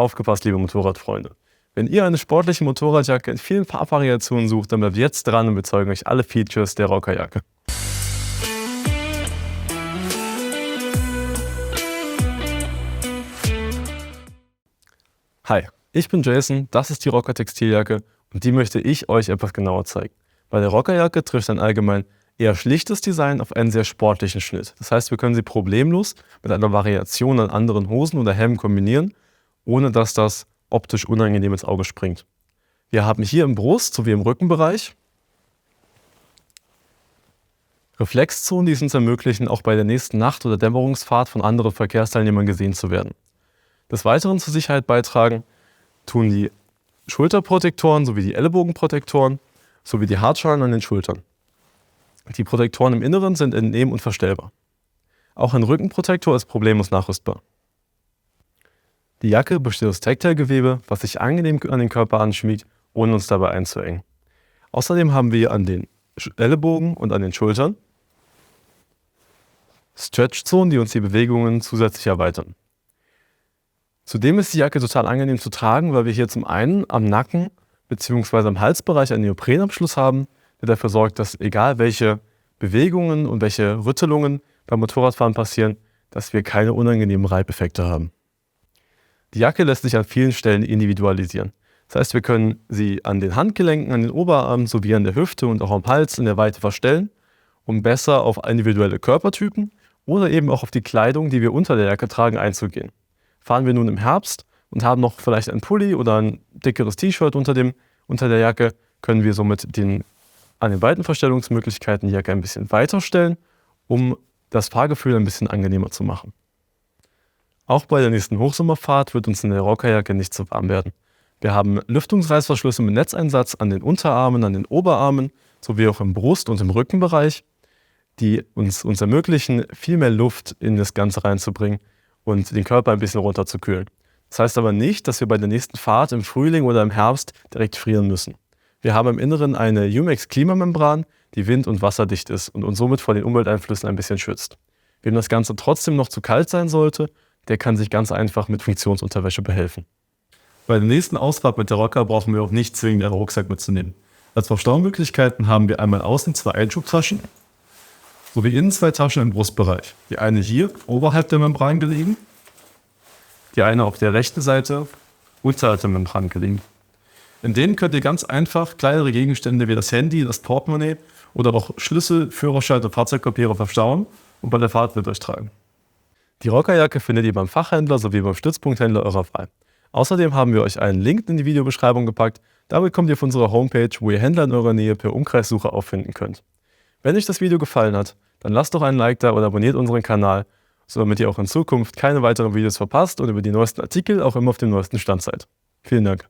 Aufgepasst, liebe Motorradfreunde. Wenn ihr eine sportliche Motorradjacke in vielen Farbvariationen sucht, dann bleibt jetzt dran und wir zeigen euch alle Features der Rockerjacke. Hi, ich bin Jason, das ist die Rocker Textiljacke und die möchte ich euch etwas genauer zeigen. Bei der Rockerjacke trifft ein allgemein eher schlichtes Design auf einen sehr sportlichen Schnitt. Das heißt, wir können sie problemlos mit einer Variation an anderen Hosen oder Hemden kombinieren, ohne dass das optisch unangenehm ins Auge springt. Wir haben hier im Brust- sowie im Rückenbereich Reflexzonen, die es uns ermöglichen, auch bei der nächsten Nacht- oder Dämmerungsfahrt von anderen Verkehrsteilnehmern gesehen zu werden. Des Weiteren zur Sicherheit beitragen tun die Schulterprotektoren sowie die Ellenbogenprotektoren sowie die Hartschalen an den Schultern. Die Protektoren im Inneren sind entnehmen- und verstellbar. Auch ein Rückenprotektor ist problemlos nachrüstbar. Die Jacke besteht aus Tactile-Gewebe, was sich angenehm an den Körper anschmiegt, ohne uns dabei einzuengen. Außerdem haben wir an den Ellenbogen und an den Schultern Stretch-Zonen, die uns die Bewegungen zusätzlich erweitern. Zudem ist die Jacke total angenehm zu tragen, weil wir hier zum einen am Nacken bzw. am Halsbereich einen Neoprenabschluss haben, der dafür sorgt, dass egal welche Bewegungen und welche Rüttelungen beim Motorradfahren passieren, dass wir keine unangenehmen Reibeffekte haben. Die Jacke lässt sich an vielen Stellen individualisieren. Das heißt, wir können sie an den Handgelenken, an den Oberarmen sowie an der Hüfte und auch am Hals in der Weite verstellen, um besser auf individuelle Körpertypen oder eben auch auf die Kleidung, die wir unter der Jacke tragen, einzugehen. Fahren wir nun im Herbst und haben noch vielleicht einen Pulli oder ein dickeres T-Shirt unter der Jacke, können wir somit an den beiden Verstellungsmöglichkeiten die Jacke ein bisschen weiter stellen, um das Fahrgefühl ein bisschen angenehmer zu machen. Auch bei der nächsten Hochsommerfahrt wird uns in der Rockerjacke nicht zu warm werden. Wir haben Lüftungsreißverschlüsse mit Netzeinsatz an den Unterarmen, an den Oberarmen sowie auch im Brust- und im Rückenbereich, die uns ermöglichen, viel mehr Luft in das Ganze reinzubringen und den Körper ein bisschen runterzukühlen. Das heißt aber nicht, dass wir bei der nächsten Fahrt im Frühling oder im Herbst direkt frieren müssen. Wir haben im Inneren eine Umex-Klimamembran, die wind- und wasserdicht ist und uns somit vor den Umwelteinflüssen ein bisschen schützt. Wem das Ganze trotzdem noch zu kalt sein sollte, der kann sich ganz einfach mit Funktionsunterwäsche behelfen. Bei der nächsten Ausfahrt mit der Rocker brauchen wir auch nicht zwingend einen Rucksack mitzunehmen. Als Verstaumöglichkeiten haben wir einmal außen 2 Einschubtaschen sowie innen 2 Taschen im Brustbereich. Die eine hier oberhalb der Membran gelegen, die eine auf der rechten Seite unterhalb der Membran gelegen. In denen könnt ihr ganz einfach kleinere Gegenstände wie das Handy, das Portemonnaie oder auch Schlüssel, Führerschein und Fahrzeugpapiere verstauen und bei der Fahrt mit euch tragen. Die Rockerjacke findet ihr beim Fachhändler sowie beim Stützpunkthändler eurer Wahl. Außerdem haben wir euch einen Link in die Videobeschreibung gepackt. Damit kommt ihr auf unsere Homepage, wo ihr Händler in eurer Nähe per Umkreissuche auffinden könnt. Wenn euch das Video gefallen hat, dann lasst doch einen Like da oder abonniert unseren Kanal, so damit ihr auch in Zukunft keine weiteren Videos verpasst und über die neuesten Artikel auch immer auf dem neuesten Stand seid. Vielen Dank.